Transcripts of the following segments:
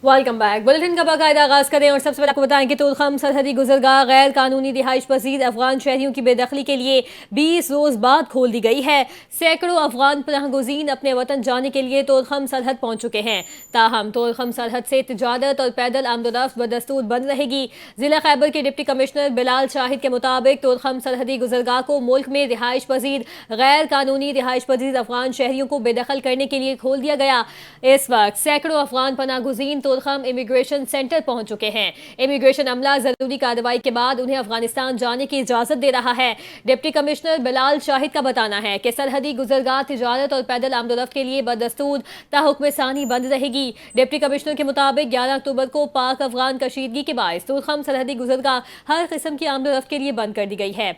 Welcome back. Bulletin का बाकायदा आगाज करें और सबसे पहले आपको बताएं कि तुलखम सरहदी गुजरगाह गैर कानूनी रिहाइश पसीद अफगान शहरियों की बेदखली के लिए 20 रोज बाद खोल दी गई है। सैकड़ों अफगान पनाहगुजीन अपने वतन जाने के लिए तुलखम सरहद पहुंच चुके हैं। ताहम तुलखम सरहद से तिजारत और पैदल आमदोरफ्त बदस्तूर बंद रहेगी। जिला खैबर के डिप्टी कमिश्नर बिलाल शाहिद के मुताबिक तुलखम सरहदी गुजरगाह को मुल्क में रिहाइश पसीद गैर कानूनी रिहाइश पसीद अफगान शहरियों को बेदखल करने के लिए खोल दिया गया। इस वक्त सैकड़ों अफगान पनाहगुजीन तुलखम इमिग्रेशन सेंटर पहुंच चुके हैं। इमिग्रेशन अमला जरूरी कार्रवाई के बाद उन्हें अफगानिस्तान जाने की इजाजत दे रहा है। डिप्टी कमिश्नर बिलाल शाहिद का बताना है कि सरहदी गुजरगाह तिजारत और पैदल आमदोरफ्त के लिए बदस्तूर ताहुक्म सानी बंद रहेगी। डिप्टी कमिश्नर के मुताबिक 11 अक्टूबर को पाक अफगान कशीदगी के बायस तुलखम सरहदी गुजरगाह हर किस्म की आमदोरफ्त के लिए बंद कर दी गई है।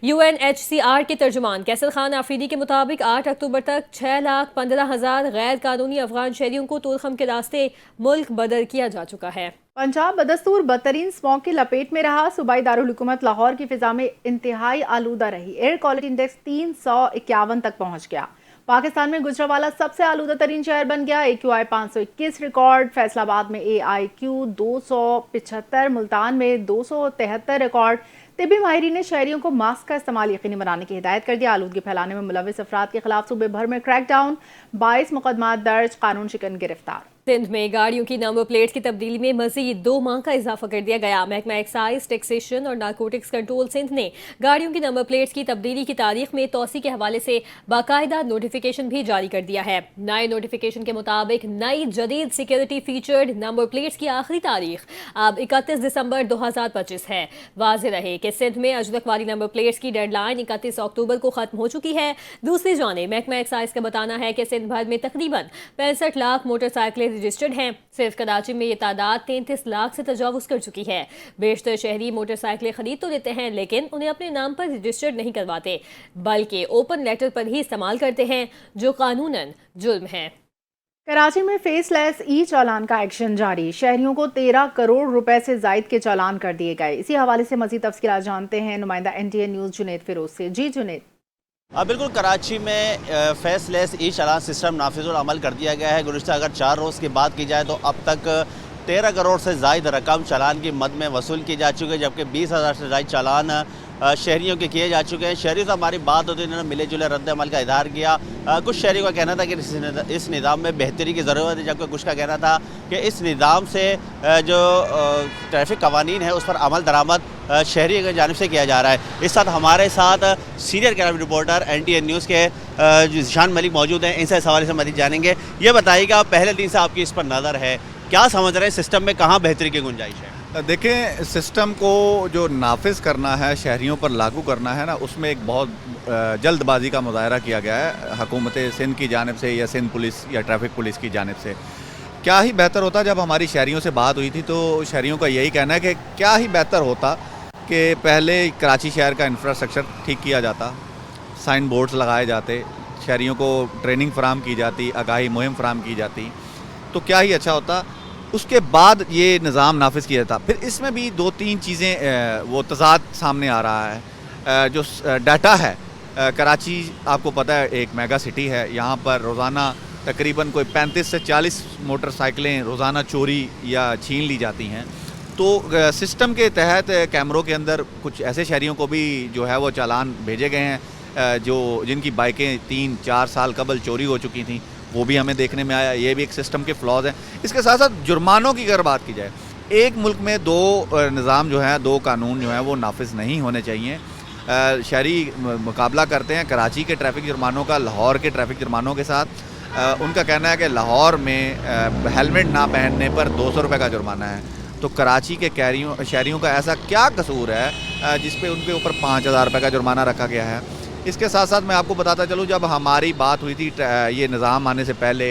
UNHCR के तर्जुमान कैसर खान आफरीदी के मुताबिक 8 अक्टूबर तक 6,15,000 गैर कानूनी अफगान शहरियों को तुलखम के रास्ते मुल्क बदर किया जा चुका है। पंजाब बदस्तूर बदतरीन स्मॉग की लपेट में रहा। सूबाई दारुल हुकूमत लाहौर की फिजा में इंतहाई आलूदा रही। एयर क्वालिटी इंडेक्स 351 तक पहुंच गया। पाकिस्तान में गुजरावाला सबसे आलूदा तरीन शहर बन गया। AQI 521 record. फैसलाबाद में AIQ 275, मुल्तान में 273 रिकॉर्ड। तिब्बी माहिरीन ने शहरियों को मास्क का इस्तेमाल यकीनी बनाने की हिदायत कर दिया। आलूदगी फैलाने में मुलविस अफराद के खिलाफ सूबे भर में क्रैकडाउन, 22 मुकदमात दर्ज, कानून शिकन गिरफ्तार। सिंध में गाड़ियों की नंबर प्लेट्स की तब्दीली में मजीद 2 माह का इजाफा कर दिया गया। महकमा एक्साइज, टैक्सेशन और नारकोटिक्स कंट्रोल सिंध ने गाड़ियों की नंबर प्लेट्स की तब्दीली की तारीख में तोसी के हवाले से बाकायदा नोटिफिकेशन भी जारी कर दिया है। नए नोटिफिकेशन के मुताबिक नई जदीद सिक्योरिटी फीचर्ड नंबर प्लेट्स की आखिरी तारीख अब 31 दिसंबर 2025 है। वाज़ेह रहे कि सिंध में अजरक वाली नंबर प्लेट्स की डेडलाइन 31 अक्टूबर को खत्म हो चुकी है। दूसरी जानिब महकमा एक्साइज का बताना है कि सिंध भर में तकरीबन 65 लाख मोटरसाइकिलें रजिस्टर्ड हैं। सिर्फ कराची में ये तादाद 33 लाख से तजावुज कर चुकी है। बेशतर शहरी मोटरसाइकिलें खरीद तो लेते हैं लेकिन उन्हें अपने नाम पर रजिस्टर्ड नहीं करवाते, बल्कि ओपन लेटर पर ही इस्तेमाल करते हैं, जो कानूनन जुल्म है। कराची में फेसलेस ई चालान का एक्शन जारी। शहरियों को 13 करोड़ रुपए से जायद के चालान कर दिए गए। इसी हवाले से मजीद तफसीलात जानते हैं नुमाइंदा NTA न्यूज़ जुनेद फिरोज से। जी जुनेद। बिल्कुल, कराची में फेसलेस ई चालान सिस्टम नाफिजुल अमल कर दिया गया है। गुज़िश्ता अगर 4 रोज़ की बात की जाए तो अब तक 13 करोड़ से ज़ायद रकम चालान की मद में वसूल की जा चुकी है, जबकि 20,000 से ज़ायद चालान शहरियों के किए जा चुके हैं। शहरियों से हमारी बात होती है, इन्होंने मिले जुले रद्द अमल का इजहार किया। कुछ शहरियों का कहना था कि इस निज़ाम में बेहतरी की ज़रूरत है, जबकि कुछ का कहना था कि इस निज़ाम से जो ट्रैफिक कवानीन है उस पर अमल दरामद शहरी की जानिब से किया जा रहा है। इस साथ हमारे साथ senior crime reporter NTA news के ज़ीशान मलिक मौजूद हैं। इनसे इस हवाले से मज़ीद जानेंगे। ये बताइएगा, पहले दिन से आपकी इस पर नज़र है, क्या समझ रहे हैं सिस्टम में कहाँ बेहतरी की गुंजाइश है? देखें, सिस्टम को जो नाफिज करना है, शहरियों पर लागू करना है ना, उसमें एक बहुत जल्दबाजी का मुजाहरा किया गया है हुकूमत सिंध की जानिब से या सिंध पुलिस या ट्रैफिक पुलिस की जानिब से। क्या ही बेहतर होता, जब हमारी शहरियों से बात हुई थी तो शहरियों का यही कहना है कि क्या ही बेहतर होता कि पहले कराची शहर का इंफ्रास्ट्रक्चर ठीक किया जाता, साइन बोर्ड्स लगाए जाते, शहरियों को ट्रेनिंग फराम की जाती, आगाही मुहिम फराम की जाती, तो क्या ही अच्छा होता। उसके बाद ये निज़ाम नाफिज किया जाता। फिर इसमें भी 2-3 चीज़ें वो तज़ाद सामने आ रहा है। जो डाटा है, कराची आपको पता है एक मेगा सिटी है। यहाँ पर रोज़ाना तकरीबन कोई 35 से 40 मोटरसाइकिलें रोज़ाना चोरी या छीन ली जाती हैं। तो सिस्टम के तहत कैमरों के अंदर कुछ ऐसे शहरियों को भी जो है वो चालान भेजे गए हैं जो जिनकी बाइकें 3-4 साल कबल चोरी हो चुकी थी, वो भी हमें देखने में आया। ये भी एक सिस्टम के फ्लॉज हैं। इसके साथ साथ जुर्मानों की अगर बात की जाए, एक मुल्क में 2 निज़ाम जो है, 2 कानून जो हैं वो नाफिज नहीं होने चाहिए। शहरी मुकाबला करते हैं कराची के ट्रैफिक जुर्मानों का लाहौर के ट्रैफिक जुर्मानों के साथ। उनका कहना है कि लाहौर में हेलमेट ना पहनने पर 200 रुपये का जुर्माना है। तो कराची के शहरियों का ऐसा क्या कसूर है जिस पे उनके ऊपर 5,000 रुपये का जुर्माना रखा गया है? इसके साथ साथ मैं आपको बताता चलूँ, जब हमारी बात हुई थी ये निज़ाम आने से पहले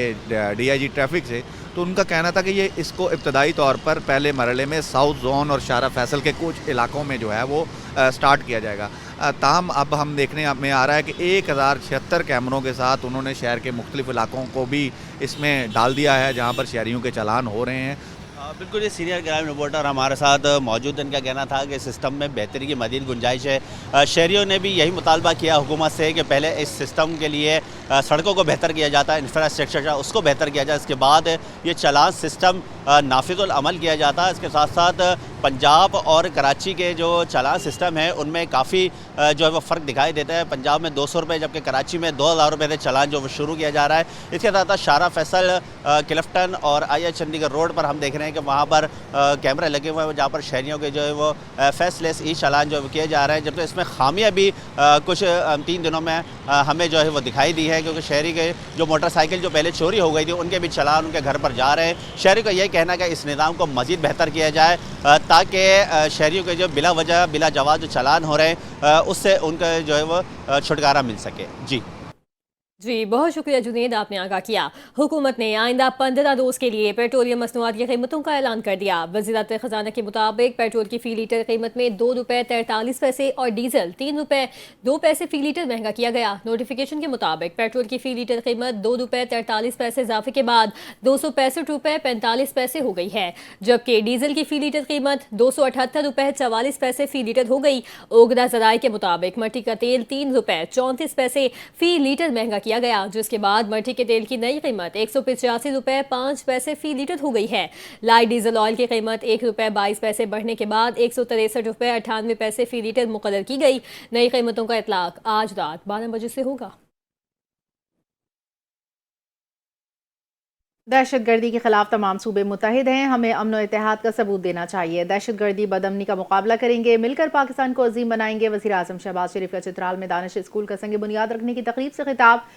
DIG ट्रैफिक से, तो उनका कहना था कि ये इसको इब्तदाई तौर पर पहले मरहले में साउथ जोन और शारा फैसल के कुछ इलाकों में जो है वो स्टार्ट किया जाएगा। ताहम अब हम देखने में आ रहा है कि 1076 कैमरों के साथ उन्होंने शहर के मुख्तलिफ इलाकों को भी इसमें डाल दिया है जहाँ पर शहरियों के चालान हो रहे हैं। बिल्कुल, ये सीनियर क्राइम रिपोर्टर हमारे साथ मौजूद। इनका कहना था कि सिस्टम में बेहतरी की मज़ीद गुंजाइश है। शहरियों ने भी यही मुतालबा किया हुकूमत से कि पहले इस सिस्टम के लिए सड़कों को बेहतर किया जाता है, इंफ्रास्ट्रक्चर उसको बेहतर किया जाए, इसके बाद ये चालान सिस्टम नाफिजुल अमल किया जाता है। इसके साथ साथ पंजाब और कराची के जो चालान सिस्टम है उनमें काफ़ी जो है वो फ़र्क दिखाई देता है। पंजाब में 200 रुपये जबकि कराची में 2000 रुपये से चालान जो वो शुरू किया जा रहा है। इसके साथ साथ शारा फैसल, क्लिफ्टन और आई चंडीगढ़ रोड पर हम देख रहे हैं कि वहाँ पर कैमरे लगे हुए हैं जहाँ पर शहरियों के जो है वो फेसलेस ई चालान जो किए जा रहे हैं। जबकि इसमें खामियां भी कुछ 3 दिनों में हमें जो है वो दिखाई दी है, क्योंकि शहरी के जो मोटरसाइकिल जो पहले चोरी हो गई थी उनके भी चालान उनके घर पर जा रहे हैं। शहरी का यही कहना है कि इस निज़ाम को मज़ीद बेहतर किया जाए ताकि शहरियों के जो बिला वजह बिला जवाब जो चालान हो रहे हैं उससे उनका जो है वो छुटकारा मिल सके। जी, बहुत शुक्रिया जुनेद, आपने आगाह किया। हुकूमत ने आइंदा 15 रोज़ के लिए पेट्रोलियम मसनूआत की कीमतों का ऐलान कर दिया। वज़ीरात ख़जाना के मुताबिक पेट्रोल की फ़ी लीटर कीमत में 2 रुपये 43 पैसे और डीजल 3 रुपये 2 पैसे फ़ी लीटर महंगा किया गया। नोटिफिकेशन के मुताबिक पेट्रोल की फ़ी लीटर कीमत 2 रुपये 43 पैसे इजाफे के बाद 265 रुपये 45 पैसे हो गई है, जबकि डीजल की फ़ी लीटर कीमत 278 रुपये 44 पैसे फ़ी लीटर हो गई। ओगरा ज़राए के मुताबिक मट्टी का तेल 3 रुपये 34 पैसे फ़ी लीटर महंगा किया गया, जिसके बाद मट्टी के तेल की नई कीमत 185 रुपये 5 पैसे फी लीटर हो गई है। लाइट डीजल ऑयल की कीमत 1 रुपये 22 पैसे बढ़ने के बाद 163 रुपये 98 पैसे फी लीटर मुकर्रर की गई। नई कीमतों का इतलाक आज रात 12 बजे से होगा। दहशतगर्दी के खिलाफ तमाम सूबे मुत्तहिद हैं, हमें अमन और इत्तेहाद का सबूत देना चाहिए। दहशतगर्दी बदअमनी का मुकाबला करेंगे, मिलकर पाकिस्तान को अजीम बनाएंगे। वज़ीर आज़म शहबाज शरीफ का चित्राल में दानिश स्कूल का संग बुनियाद रखने की तकरीब से खिताब।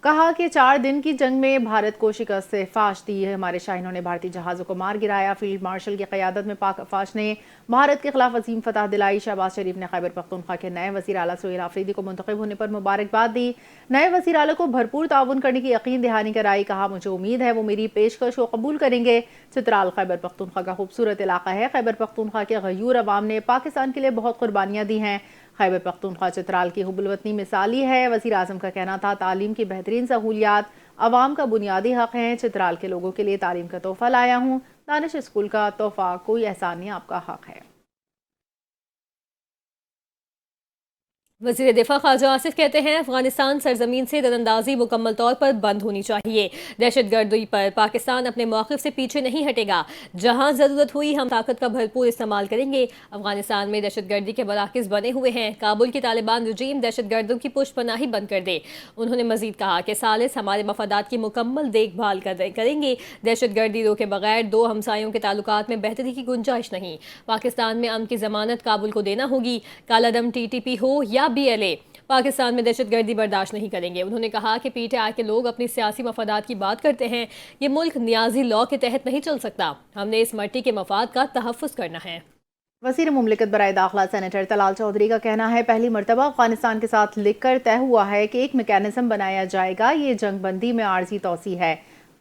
कहा कि 4 दिन की जंग में भारत को शिकस्त से फाश दी है। हमारे शाहीनों ने भारतीय जहाज़ों को मार गिराया। फील्ड मार्शल की क़यादत में पाक फाश ने भारत के खिलाफ अजीम फतह दिलाई। शहबाज शरीफ ने खैबर पख्तूनख्वा के नए वज़ीर आला सुहेल आफरीदी को मुंतखब होने पर मुबारकबाद दी। नए वज़ीर आला को भरपूर ताउन करने की यकीन दहानी कराई। कहा, मुझे उम्मीद है वो मेरी पेशकश को कबूल करेंगे। चित्राल खैबर पख्तूनख्वा का खूबसूरत इलाका है। खैबर पख्तूनख्वा के गयूर अवाम ने पाकिस्तान के लिए बहुत कुर्बानियाँ दी हैं। खैबर पख्तूनख्वा चित्राल की हुब्बुल-वतनी मिसाली है। वज़ीर आज़म का कहना था, तालीम की बेहतरीन सहूलियात अवाम का बुनियादी हक़ हैं। चित्राल के लोगों के लिए तालीम का तोहफ़ा लाया हूँ। दानिश स्कूल का तोहफ़ा कोई एहसान नहीं, आपका हक़ है। वज़ीर दिफा ख्वाजा आसिफ कहते हैं, अफगानिस्तान सरजमीन से दरअंदाजी मुकम्मल तौर पर बंद होनी चाहिए। दहशतगर्दी पर पाकिस्तान अपने मौक़िफ़ से पीछे नहीं हटेगा। जहां ज़रूरत हुई हम ताकत का भरपूर इस्तेमाल करेंगे। अफगानिस्तान में दहशतगर्दी के मराकज़ बने हुए हैं। काबुल की तालिबान रजीम दहशतगर्दों की पुष्ट पनाही बंद कर दे। उन्होंने मज़ीद कहा कि सालिस हमारे मफादात की मुकम्मल देखभाल करेंगे। दहशतगर्दी रोके बगैर दो हमसायों के ताल्लुकात में बेहतरी की गुंजाइश नहीं। पाकिस्तान में अमन की ज़मानत काबुल को देना होगी। कालादम TTP हो या BLA, पाकिस्तान में दहशतगर्दी बर्दाश्त नहीं करेंगे। उन्होंने कहा कि PTI के लोग अपनी सियासी मफादात की बात करते हैं। ये मुल्क नियाजी लॉ के तहत नहीं चल सकता। हमने इस मट्टी के मफाद का तहफ़्फ़ुज़ करना है। वज़ीर मुमलिकत बराए दाखिला सेनेटर तलाल चौधरी का कहना है, पहली मरतबा अफगानिस्तान के साथ लिखकर तय हुआ है कि एक मैकेनिज्म बनाया जाएगा। ये जंग बंदी में आर्जी तौसी है।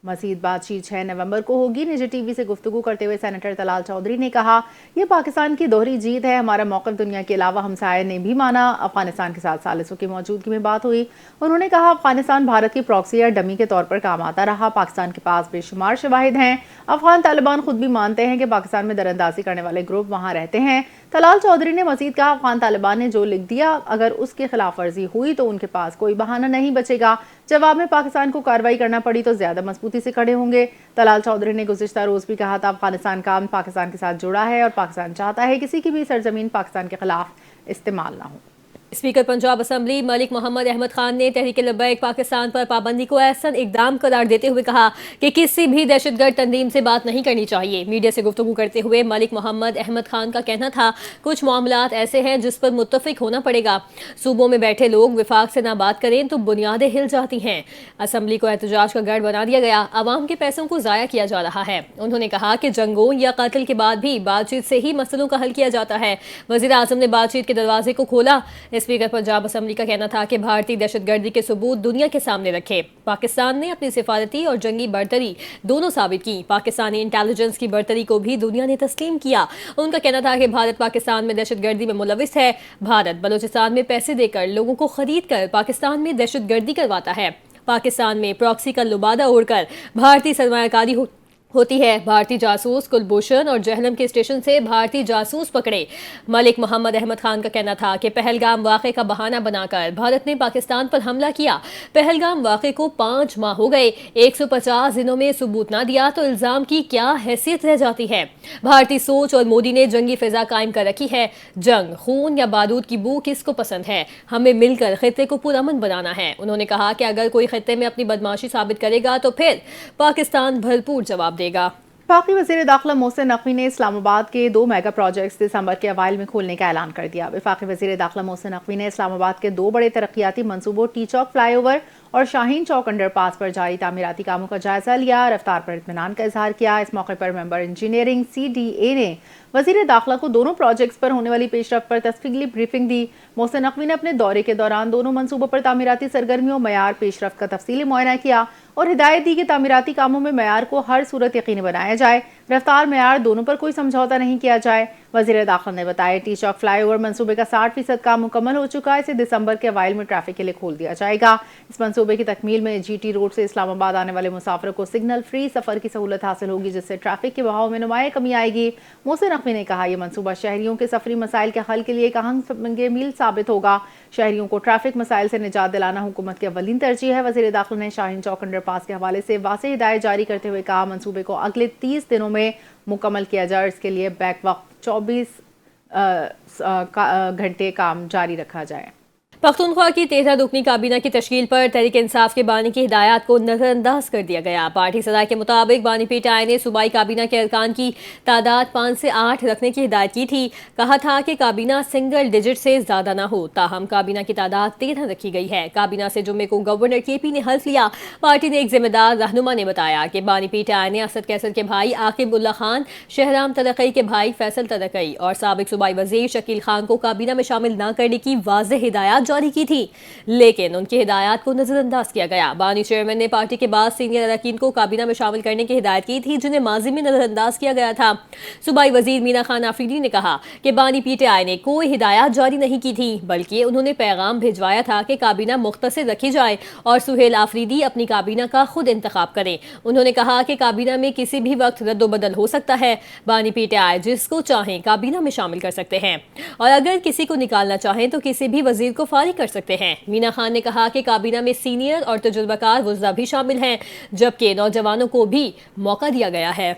मज़ीद बातचीत 6 नवंबर को होगी। निजी TV से गुफ्तगू करते हुए सेनेटर तलाल चौधरी ने कहा, यह पाकिस्तान की दोहरी जीत है। हमारा मौक़िफ़ दुनिया के अलावा हमसाये ने भी माना। अफगानिस्तान के साथ सालिसों की मौजूदगी में बात हुई। उन्होंने कहा, अफगानिस्तान भारत की प्रॉक्सी या डमी के तौर पर काम आता रहा। पाकिस्तान के पास बेशुमार शवाहिद हैं। अफगान तालिबान खुद भी मानते हैं कि पाकिस्तान में दरअंदाजी करने वाले ग्रुप वहाँ रहते हैं। तलाल चौधरी ने मज़ीद कहा, अफगान तालिबान ने जो लिख दिया, अगर उसकी खिलाफ वर्जी हुई तो उनके पास कोई बहाना नहीं बचेगा। जवाब में पाकिस्तान को कार्रवाई करना पड़ी तो ज्यादा मजबूती से खड़े होंगे। तलाल चौधरी ने गुज़िश्ता रोज भी कहा था, अफगानिस्तान का पाकिस्तान के साथ जुड़ा है और पाकिस्तान चाहता है किसी की भी सरजमीन पाकिस्तान के खिलाफ इस्तेमाल ना हो। स्पीकर पंजाब असम्बली मलिक मोहम्मद अहमद खान ने तहरीक लब्बैक पाकिस्तान पर पाबंदी को ऐसा इकदाम करार देते हुए कहा कि किसी भी दहशतगर्द तंजीम से बात नहीं करनी चाहिए। मीडिया से गुफ्तगू करते हुए मलिक मोहम्मद अहमद खान का कहना था, कुछ मामलात ऐसे हैं जिस पर मुत्तफिक होना पड़ेगा। सूबों में बैठे लोग विफाक से ना बात करें तो बुनियादें हिल जाती हैं। असम्बली को एहतजाज का गढ़ बना दिया गया। आवाम के पैसों को ज़ाया किया जा रहा है। उन्होंने कहा कि जंगों या कत्ल के बाद भी बातचीत से ही मसलों का हल किया जाता है। वज़ीर आज़म ने बातचीत के दरवाजे को खोला। स्पीकर पंजाब असम्बली का कहना था कि भारतीय दहशतगर्दी के सबूत दुनिया के सामने रखे। पाकिस्तान ने अपनी सिफारती और जंगी बर्तरी दोनों साबित की। पाकिस्तानी इंटेलिजेंस की बर्तरी को भी दुनिया ने तस्लीम किया। उनका कहना था कि भारत पाकिस्तान में दहशतगर्दी में मुलविस है। भारत बलोचिस्तान में पैसे देकर लोगों को खरीद कर पाकिस्तान में दहशतगर्दी करवाता है। पाकिस्तान में प्रॉक्सी का लुबादा उड़कर भारतीय सरमायाकारी होती है। भारतीय जासूस कुलभूषण और जहलम के स्टेशन से भारतीय जासूस पकड़े। मलिक मोहम्मद अहमद खान का कहना था कि पहलगाम वाक़े का बहाना बनाकर भारत ने पाकिस्तान पर हमला किया। पहलगाम वाक़े को 5 माह हो गए, 150 दिनों में सबूत ना दिया तो इल्ज़ाम की क्या हैसियत रह जाती है। भारतीय सोच और मोदी ने जंगी फिजा कायम कर रखी है। जंग, खून या बारूद की बू किसको पसंद है? हमें मिलकर खित्ते को पुरअमन बनाना है। उन्होंने कहा कि अगर कोई खित्ते में अपनी बदमाशी साबित करेगा तो फिर पाकिस्तान भरपूर जवाब देगा। वफाकी वज़ीर दाखिला मोहसिन नकवी ने इस्लामाबाद के 2 मेगा प्रोजेक्ट्स दिसंबर के अवाइल में खोलने का ऐलान कर दिया। वफाकी वज़ीर दाखिला मोहसिन नकवी ने इस्लामाबाद के 2 बड़े तरक्याती मंसूबों टी चौक फ्लाईओवर और शाहीन चौक अंडरपास पर जारी तामीराती कामों का जायजा लिया। रफ्तार पर इत्मीनान का इजहार किया। इस मौके पर मेंबर इंजीनियरिंग CDA ने वज़ीर दाखिला को दोनों प्रोजेक्ट्स पर होने वाली पेशरफ्त पर तफसीली ब्रीफिंग दी। मोहसिन नकवी ने अपने दौरे के दौरान दोनों मंसूबों पर तामीराती सरगर्मियों, मयार, पेशरफ्त का तफसीली मुआयना किया और हिदायत दी कि तामीराती कामों में मयार को हर सूरत यकीनी बनाया जाए। रफ्तार, मयार दोनों पर कोई समझौता नहीं किया जाए। वज़ीर दाखिला ने बताया टी चौक फ्लाईओवर मंसूबे का 60% काम मुकम्मल हो चुका है। इसे दिसंबर के अवाइल में ट्रैफिक के लिए खोल दिया जाएगा। इस मंसूबे की तकमील में GT रोड से इस्लामाबाद आने वाले मुसाफिरों को सिग्नल फ्री सफ़र की सहूलत हासिल होगी, जिससे ट्रैफिक के बहाव में नुमाया कमी आएगी। मोहसिन नकवी ने कहा, यह मंसूबा शहरियों के सफरी मसाइल के हल के लिए एक अहम मील साबित होगा। शहरियों को ट्रैफिक मसाइल से निजात दिलाना हुकूमत की अव्वलीन तरजीह है। वज़ीर दाखिला ने शाहीन चौक अंडरपास के हवाले से वाज़ेह हिदायत जारी करते हुए कहा, मंसूबे को अगले 30 दिनों में मुकम्मल किया जाए। इसके लिए बैक वक्त 24 घंटे काम जारी रखा जाए। पख्तूनख्वा की 13 रुकनी काबीना की तश्कील पर तहरीक इंसाफ के बानी की हिदायत को नजरअंदाज कर दिया गया। पार्टी सदा के मुताबिक बानी PTI ने सूबाई काबीना के अरकान की तादाद 5 से 8 रखने की हिदायत की थी। कहा था कि काबीना सिंगल डिजिट से ज्यादा ना हो। ताहम काबीना की तादाद 13 रखी गई है। काबीना से जुम्मे को गवर्नर KP ने हल्फ लिया। पार्टी ने एक जिम्मेदार रहनुमा ने बताया कि बानी PTI ने असद कैसर के भाई आकिब उल्ला खान, शहराम तरकई के भाई फैसल तरकई और साबिक सूबाई वजीर शकील खान को काबीना में शामिल न करने की वाज़ेह हिदायत जारी की थी, लेकिन उनकी हिदायत को नजरअंदाज किया गया। बानी चेयरमैन ने पार्टी के बाद सीनियर अरकान को काबीना में शामिल करने की हिदायत की थी, जिन्हें माजी में नजरअंदाज किया गया था। सूबाई वजीर मीना खान आफरीदी ने कहा कि बानी PTI ने कोई हिदायत जारी नहीं की थी, बल्कि उन्होंने पैगाम भिजवाया था कि काबीना मुख्तसर रखी जाए और सुहेल आफरीदी अपनी काबीना का खुद इंतखाब करें। उन्होंने कहा कि काबीना में किसी भी वक्त रद्दोबदल हो सकता है। बानी PTI जिसको चाहें काबीना में शामिल कर सकते हैं और अगर किसी को निकालना चाहें तो किसी भी वजीर को फारिग कर सकते हैं। मीना खान ने कहा कि काबीना में सीनियर और तजुर्बाकार वज़रा भी शामिल हैं, जबकि नौजवानों को भी मौका दिया गया है।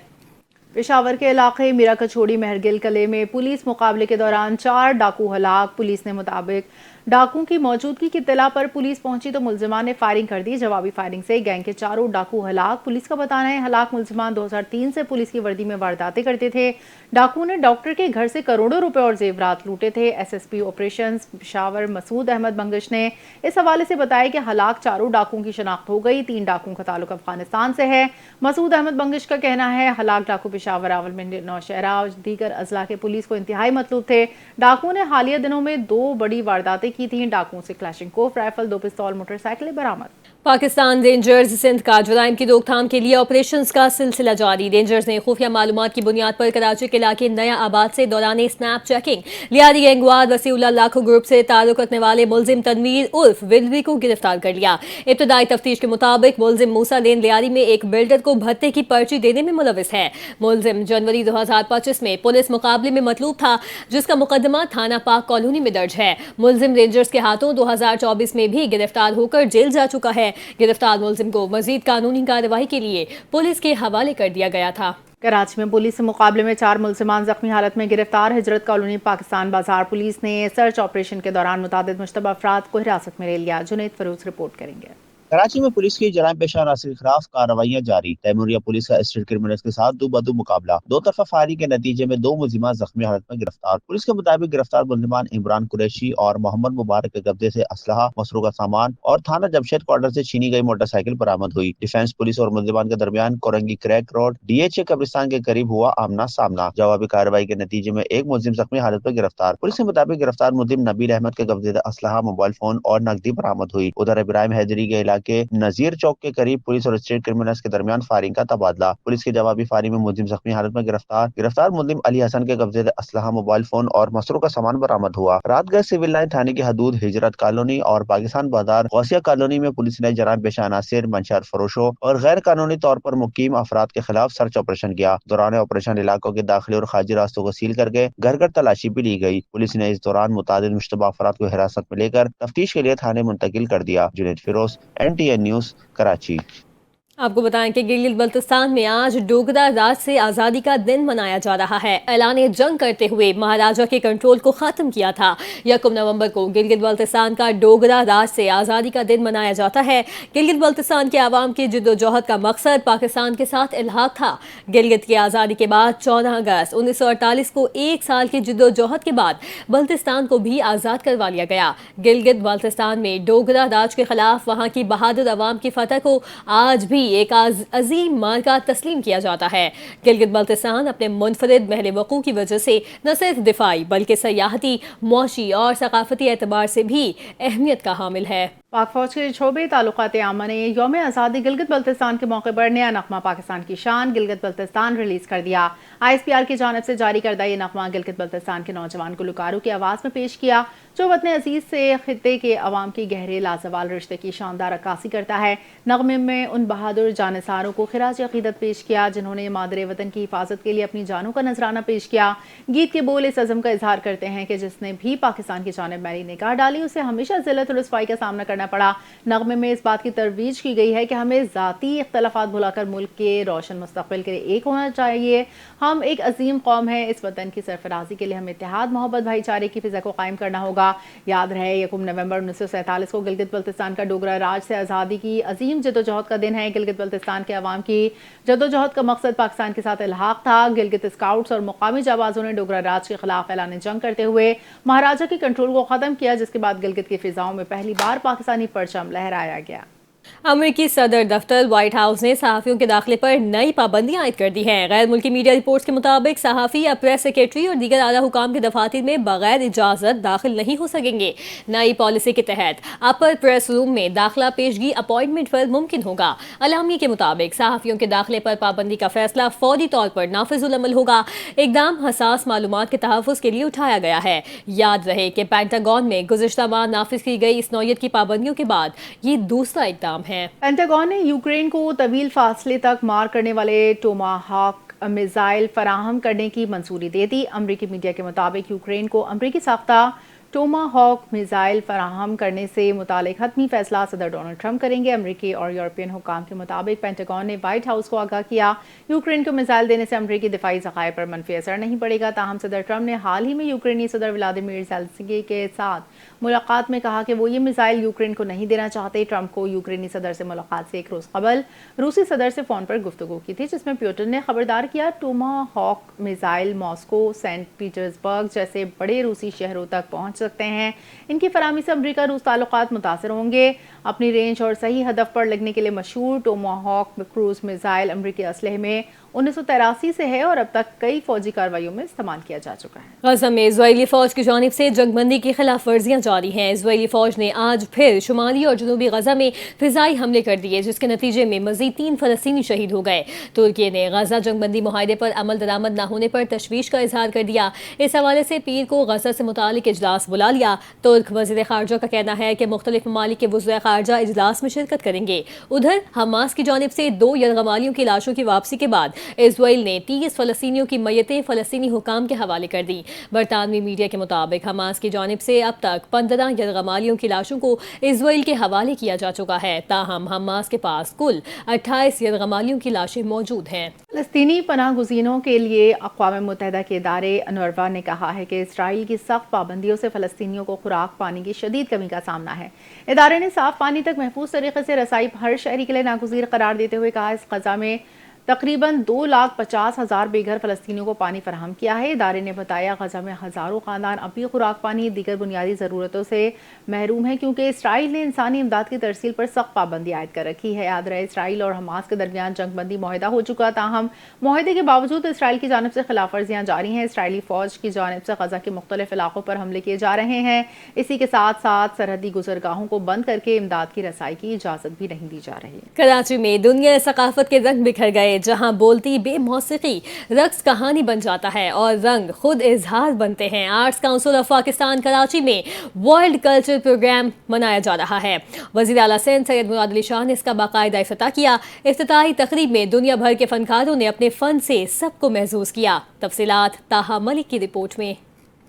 पेशावर के इलाके मीरा कचौड़ी महरगिल कले में पुलिस मुकाबले के दौरान 4 डाकू हलाक। पुलिस ने मुताबिक डाकुओं की मौजूदगी की इत्तला पर पुलिस पहुंची तो मुलजिमान ने फायरिंग कर दी। जवाबी फायरिंग से गैंग के 4 डाकू हलाक। पुलिस का बताना है हलाक मुलजिमान 2003 से पुलिस की वर्दी में वारदातें करते थे। डाकुओं ने डॉक्टर के घर से करोड़ों रुपए और जेवरात लूटे थे। SSP ऑपरेशंस पेशावर मसूद अहमद बंगश ने इस हवाले से बताया कि हलाक 4 डाकुओं की शनाख्त हो गई। 3 डाकुओं का ताल्लुक अफगानिस्तान से है। मसूद अहमद बंगश का कहना है हलाक डाकू पेशावर, रावलपिंडी, नौशहरा और दीगर अजला के पुलिस को इंतहाई मतलूब थे। डाकुओं ने हालिया दिनों में 2 बड़ी वारदातें की थी। डाकुओं से क्लैशिंकोफ राइफल, 2 पिस्तौल, मोटरसाइकिलें बरामद। पाकिस्तान रेंजर्स सिंध का जराइम की रोकथाम के लिए ऑपरेशंस का सिलसिला जारी। रेंजर्स ने खुफिया मालूमात की बुनियाद पर कराची के इलाके नया आबाद से दौरान स्नैप चेकिंग लियादी गैंगवार वसीउल्लाह लाखो ग्रुप से ताल्लुक रखने वाले मुलजिम तनवीर उर्फ विल्वी को गिरफ्तार कर लिया। इब्तदाई तफ्तीश के मुताबिक मुलजिम मूसा लेन लियारी में एक बिल्डर को भत्ते की पर्ची देने में मुलविस है। मुलजिम जनवरी 2025 में पुलिस मुकाबले में मतलूब था, जिसका मुकदमा थाना पाक कॉलोनी में दर्ज है। मुलजिम रेंजर्स के हाथों 2024 में भी गिरफ्तार होकर जेल जा चुका है। गिरफ्तार मुलजिम को मजीद कानूनी कार्रवाई के लिए पुलिस के हवाले कर दिया गया था। कराची में पुलिस से मुकाबले में 4 मुलजिमान जख्मी हालत में गिरफ्तार। हिजरत कॉलोनी पाकिस्तान बाजार पुलिस ने सर्च ऑपरेशन के दौरान मुतादिद मुश्तबा अफराद को हिरासत में ले लिया। जुनैद फरोज रिपोर्ट करेंगे। कराची में पुलिस की जराइम पेशा अनासर के खिलाफ कार्रवाइयां जारी। तैमूरिया पुलिस का स्ट्रीट क्रिमिनल्स के साथ दो बदू मुकाबला। 2 तरफा फायरिंग के नतीजे में 2 मुलजिमान जख्मी हालत में गिरफ्तार। पुलिस के मुताबिक गिरफ्तार मुलजिमान इमरान कुरैशी और मोहम्मद मुबारक के कब्जे से असलहा, मसरूका सामान और थाना जमशेद क्वार्टर से छीनी गई मोटरसाइकिल बरामद हुई। डिफेंस पुलिस और मुलजिमान के दरमियान कोरंगी क्रैक रोड DHA कब्रिस्तान के करीब हुआ आमना सामना। जवाबी कार्रवाई के नतीजे में एक मुलजिम जख्मी हालत में गिरफ्तार। पुलिस के मुताबिक गिरफ्तार मुलजिम नबील अहमद के कब्जे से असलहा, मोबाइल फोन और नकदी बरामद हुई। उधर इब्राहिम हैदरी के इलाके علاقے نذیر چوک کے قریب پولیس اور اسٹریٹ کرمنلز کے درمیان فائرنگ کا تبادلہ. پولیس کی جوابی فائرنگ میں ملزم زخمی حالت میں گرفتار ملزم علی حسن کے قبضے سے اسلحہ، موبائل فون اور مسروقہ سامان برآمد ہوا. رات گئے سول لائن تھانے کی حدود ہجرت کالونی اور پاکستان بازار غوثیہ کالونی میں پولیس نے جرائم پیشہ عناصر، منشیات فروشوں اور غیر قانونی طور پر مقیم افراد کے خلاف سرچ آپریشن کیا. دوران آپریشن علاقوں کے داخلی اور خارجی راستوں کو سیل کر کے گھر تلاشی بھی لی گئی. پولیس نے اس دوران متعدد مشتبہ افراد کو حراست میں لے کر تفتیش کے لیے تھانے منتقل کر دیا. Junaid Feroz, NTN news, Karachi. آپ کو بتائیں کہ گلگت بلتستان میں آج ڈوگرا راج سے آزادی کا دن منایا جا رہا ہے. اعلان جنگ کرتے ہوئے مہاراجا کے کنٹرول کو ختم کیا تھا. 1 نومبر کو گلگت بلتستان کا ڈوگرا راج سے آزادی کا دن منایا جاتا ہے. گلگت بلتستان کے عوام کی جد و جہد کا مقصد پاکستان کے ساتھ الحاق تھا. گلگت کی آزادی کے بعد 14 اگست 1948 کو 1 سال کی جد و جہد کے بعد بلتستان کو بھی آزاد کروا لیا گیا. گلگت بلتستان میں ڈوگرا راج کے خلاف وہاں کی بہادر عوام کی فتح کو آج بھی ایک عظیم مارکہ تسلیم کیا جاتا ہے. گلگت بلتستان اپنے منفرد محل وقوع کی وجہ سے نہ صرف دفاعی بلکہ سیاحتی، معاشی اور ثقافتی اعتبار سے بھی اہمیت کا حامل ہے. پاک فوج کے شعبے تعلقات عامہ نے یوم آزادی گلگت بلتستان کے موقع پر نیا نغمہ پاکستان کی شان گلگت بلتستان ریلیز کر دیا. ISPR کی جانب سے جاری کردہ یہ نغمہ گلگت بلتستان کے نوجوان گلوکاروں کی آواز میں پیش کیا، جو وطن عزیز سے خطے کے عوام کی گہرے لازوال رشتے کی شاندار عکاسی کرتا ہے. نغمے میں ان بہادر جانثاروں کو خراج عقیدت پیش کیا جنہوں نے مادر وطن کی حفاظت کے لیے اپنی جانوں کا نذرانہ پیش کیا. گیت کے بول اس عزم کا اظہار کرتے ہیں کہ جس نے بھی پاکستان کی جانب میلی نگاہ ڈالی اسے ہمیشہ ذلت و رسوائی کا سامنا کرنا پڑا. نغمے میں اس بات کی ترویج کی گئی ہے کہ ہمیں ذاتی اختلافات بھلا کر ملک کے روشن مستقبل کے لیے ایک ہونا چاہیے. ہم ایک عظیم قوم ہیں. اس وطن کی سرفرازی کے لیے ہمیں اتحاد، محبت، بھائی چارے کی فضا کو قائم کرنا ہوگا. یاد رہے 1 نومبر 1947 کو گلگت بلتستان کا ڈوگرا راج سے آزادی کی عظیم جدوجہد کا دن ہے. گلگت بلتستان کے عوام کی جدوجہد کا مقصد پاکستان کے ساتھ الحاق تھا. گلگت اسکاؤٹس اور مقامی جانبازوں نے ڈوگرا راج کے خلاف اعلان جنگ کرتے ہوئے مہاراجا کے کنٹرول کو ختم کیا، جس کے بعد گلگت کی فضاؤں میں پہلی بار پاکستانی پرچم لہرایا گیا. امریکی صدر دفتر وائٹ ہاؤس نے صحافیوں کے داخلے پر نئی پابندیاں عائد کر دی ہیں. غیر ملکی میڈیا رپورٹس کے مطابق صحافی یا پریس سیکرٹری اور دیگر اعلیٰ حکام کے دفاتر میں بغیر اجازت داخل نہیں ہو سکیں گے. نئی پالیسی کے تحت اپر پریس روم میں داخلہ پیشگی اپائنٹمنٹ پر ممکن ہوگا. اعلامیے کے مطابق صحافیوں کے داخلے پر پابندی کا فیصلہ فوری طور پر نافذ العمل ہوگا. اقدام حساس معلومات کے تحفظ کے لیے اٹھایا گیا ہے. یاد رہے کہ پینٹاگون میں گزشتہ ماہ نافذ کی گئی اس نوعیت کی پابندیوں کے بعد یہ دوسرا اقدام ہے. پینٹاگون نے یوکرین کو طویل فاصلے تک مار کرنے والے ٹوماہاک میزائل فراہم کرنے کی منظوری دے دی. امریکی میڈیا کے مطابق یوکرین کو امریکی ساختہ ٹوماہاک میزائل فراہم کرنے سے متعلق حتمی فیصلہ صدر ڈونلڈ ٹرمپ کریں گے. امریکی اور یورپین حکام کے مطابق پینٹاگون نے وائٹ ہاؤس کو آگاہ کیا یوکرین کو میزائل دینے سے امریکی دفاعی ذخائر پر منفی اثر نہیں پڑے گا. تاہم صدر ٹرمپ نے حال ہی میں یوکرینی صدر ولادیمیر زیلنسکی کے ساتھ ملاقات میں کہا کہ وہ یہ میزائل یوکرین کو نہیں دینا چاہتے. ٹرمپ کو یوکرینی صدر سے ملاقات سے 1 روز قبل روسی صدر سے فون پر گفتگو کی تھی، جس میں پیوٹن نے خبردار کیا ٹوماہاک میزائل ماسکو، سینٹ پیٹرزبرگ جیسے بڑے روسی شہروں تک پہنچ سکتے ہیں. ان کی فراہمی سے امریکہ روس تعلقات متاثر ہوں گے. اپنی رینج اور صحیح ہدف پر لگنے کے لیے مشہور ٹوماہاک کروز میزائل امریکی اسلحے میں 1983 سے ہے اور اب تک کئی فوجی کارروائیوں میں استعمال کیا جا چکا ہے. غزہ میں اسرائیلی فوج کی جانب سے جنگ بندی کی خلاف ورزیاں جاری ہیں. اسرائیلی فوج نے آج پھر شمالی اور جنوبی غزہ میں فضائی حملے کر دیے، جس کے نتیجے میں مزید 3 فلسطینی شہید ہو گئے. ترکی نے غزہ جنگ بندی معاہدے پر عمل درآمد نہ ہونے پر تشویش کا اظہار کر دیا. اس حوالے سے پیر کو غزہ سے متعلق اجلاس بلا لیا. ترک وزیر خارجہ کا کہنا ہے کہ مختلف ممالک کے وزراء خارجہ اجلاس میں شرکت کریں گے. ادھر حماس کی جانب سے 2 یرغمالیوں کی لاشوں کی واپسی کے بعد اسرائیل نے 30 فلسطینیوں کی میتیں فلسطینی حکام کے حوالے کر دی. برطانوی میڈیا کے مطابق حماس کی جانب سے اب تک 15 یرغمالیوں کی لاشوں کو اسرائیل کے حوالے کیا جا چکا ہے. تاہم حماس کے پاس کل 28 یرغمالیوں کی لاشیں موجود ہیں. فلسطینی پناہ گزینوں کے لیے اقوام متحدہ کے ادارے انوروا نے کہا ہے کہ اسرائیل کی سخت پابندیوں سے فلسطینیوں کو خوراک پانی کی شدید کمی کا سامنا ہے. ادارے نے صاف پانی تک محفوظ طریقے سے رسائی ہر شہری کے لیے ناگزیر قرار دیتے ہوئے کہا اس غزہ میں तकरीबन 2,50,000 बेघर फ़लस्तीनियों को पानी फराहम किया है। इदारे ने बताया गजा में हज़ारों ख़ानदान अब भी खुराक पानी दीगर बुनियादी ज़रूरतों से महरूम हैं, क्योंकि इसराइल ने इंसानी इमदाद की तरसील पर सख्त पाबंदी आयद कर रखी है। याद रहे, इसराइल और हमास के दरमियान जंगबंदी मुआहदा हो चुका, ताहम मुआहदे के बावजूद इसराइल की जानिब से खिलाफ वर्जियाँ जारी हैं। इसराइली फ़ौज की जानिब से गजा के मुख्तलिफ इलाकों पर हमले किए जा रहे हैं। इसी के साथ साथ सरहदी गुजरगाहों को बंद करके इमदाद की रसाई की इजाज़त भी नहीं दी जा रही। कराची में दुनिया सकाफत के रंग बिखर गए, जहां बोलती बे मौसीकी रक्स कहानी बन जाता है और रंग खुद इजहार बनते हैं। Arts council of Pakistan Karachi में वर्ल्ड कल्चर प्रोग्राम मनाया जा रहा है। वज़ीर आला सिंध सैयद मुराद अली शाह ने इसका बाकायदा इफ्तिताह किया। इफ्तिताही तकरीब में दुनिया भर के फनकारों ने अपने फन से सबको महसूस किया। तफसीलात ताहा मलिक की रिपोर्ट में।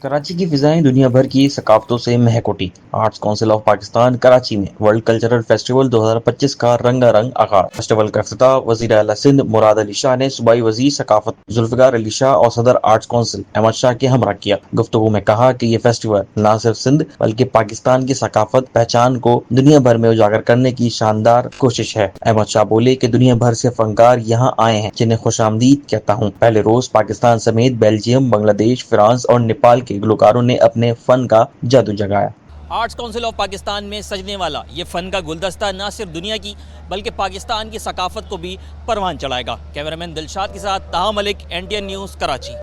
कराची की फिजाएं दुनिया भर की सकाफतों से महक उठी। Arts council of Pakistan Karachi में वर्ल्ड कल्चरल फेस्टिवल 2025 का रंगारंग आगाज। फेस्टिवल का इफ्तिताह वज़ीर आला सिंध मुराद अली शाह ने सूबाई वज़ीर सकाफत जुल्फ़िकार अली शाह और सदर आर्ट्स काउंसिल अहमद शाह के हमरा किया। गुफ्तगू में कहा कि ये फेस्टिवल न सिर्फ सिंध बल्कि पाकिस्तान की सकाफत पहचान को दुनिया भर में उजागर करने की शानदार कोशिश है। अहमद शाह बोले कि दुनिया भर से फनकार यहाँ आए हैं, जिन्हें खुशामदीद कहता हूँ। पहले रोज पाकिस्तान समेत बेल्जियम, बांग्लादेश, फ्रांस और नेपाल के गुलकारों ने अपने फन का जादू जगाया। आर्ट्स काउंसिल ऑफ पाकिस्तान में सजने वाला ये फ़न का गुलदस्ता न सिर्फ दुनिया की बल्कि पाकिस्तान की सकाफत को भी परवान चढ़ाएगा। कैमरामैन दिलशाद के साथ ताहा मलिक, NTN न्यूज़, कराची।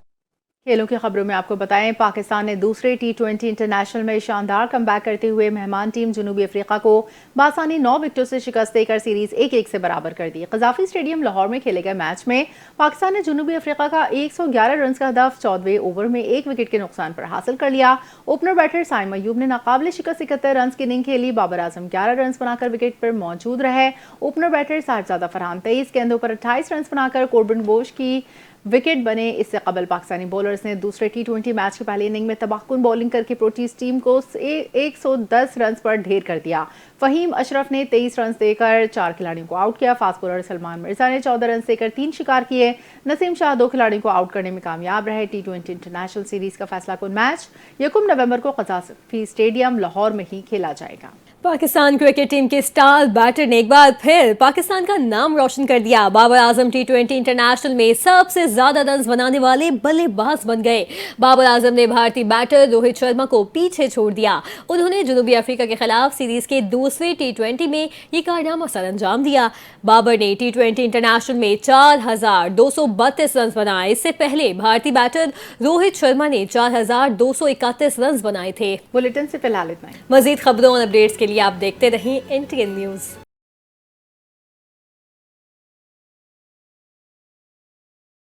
खेलों की खबरों में आपको बताएं, पाकिस्तान ने दूसरे T20 इंटरनेशनल में शानदार कमबैक करते हुए मेहमान टीम जनूबी अफ्रीका को बासानी 9 विकेटों से शिकस्त देकर सीरीज 1-1 से बराबर कर दी। कज़ाफी स्टेडियम लाहौर में खेले गए मैच में पाकिस्तान ने जनूबी अफ्रीका का 111 रन का हदफ 14वें ओवर में 1 विकेट के नुकसान पर हासिल कर लिया। ओपनर बैटर साइम अयूब ने नाकाबिले शिकस्त 71 रन की इनिंग खेली। बाबर आजम 11 रन बनाकर विकेट पर मौजूद रहे। ओपनर बैटर साहिबजादा फरहान 23 गेंदों पर 28 रन बनाकर कोर्बिन बोश की विकेट बने। इससे कबल पाकिस्तानी बॉलर्स ने दूसरे T20 मैच की पहली इनिंग में तबाहकुन बॉलिंग करके प्रोटीज टीम को 110 रन पर ढेर कर दिया। फहीम अशरफ ने 23 रन देकर 4 खिलाड़ियों को आउट किया। फास्ट बॉलर सलमान मिर्जा ने 14 रन देकर 3 शिकार किए। नसीम शाह 2 खिलाड़ियों को आउट करने में कामयाब रहे। T20 इंटरनेशनल सीरीज का फैसला कुन मैच 1 नवंबर को कज़ाफी स्टेडियम लाहौर में ही खेला जाएगा। पाकिस्तान क्रिकेट टीम के स्टार बैटर ने एक बार फिर पाकिस्तान का नाम रोशन कर दिया। बाबर आजम T20 इंटरनेशनल में सबसे ज्यादा रन बनाने वाले बल्लेबाज बन गए। बाबर आजम ने भारतीय बैटर रोहित शर्मा को पीछे छोड़ दिया। उन्होंने जनूबी अफ्रीका के खिलाफ सीरीज के दूसरे T20 में ये कारनामा सर अंजाम दिया। बाबर ने T20 इंटरनेशनल में 4,232 रन बनाए। इससे पहले भारतीय बैटर रोहित शर्मा ने 4,231 रन बनाए थे। बुलेटिन से फिलहाल इतना ही। मजीद खबरों और अपडेट्स के लिए आप देखते रहें NTN न्यूज़।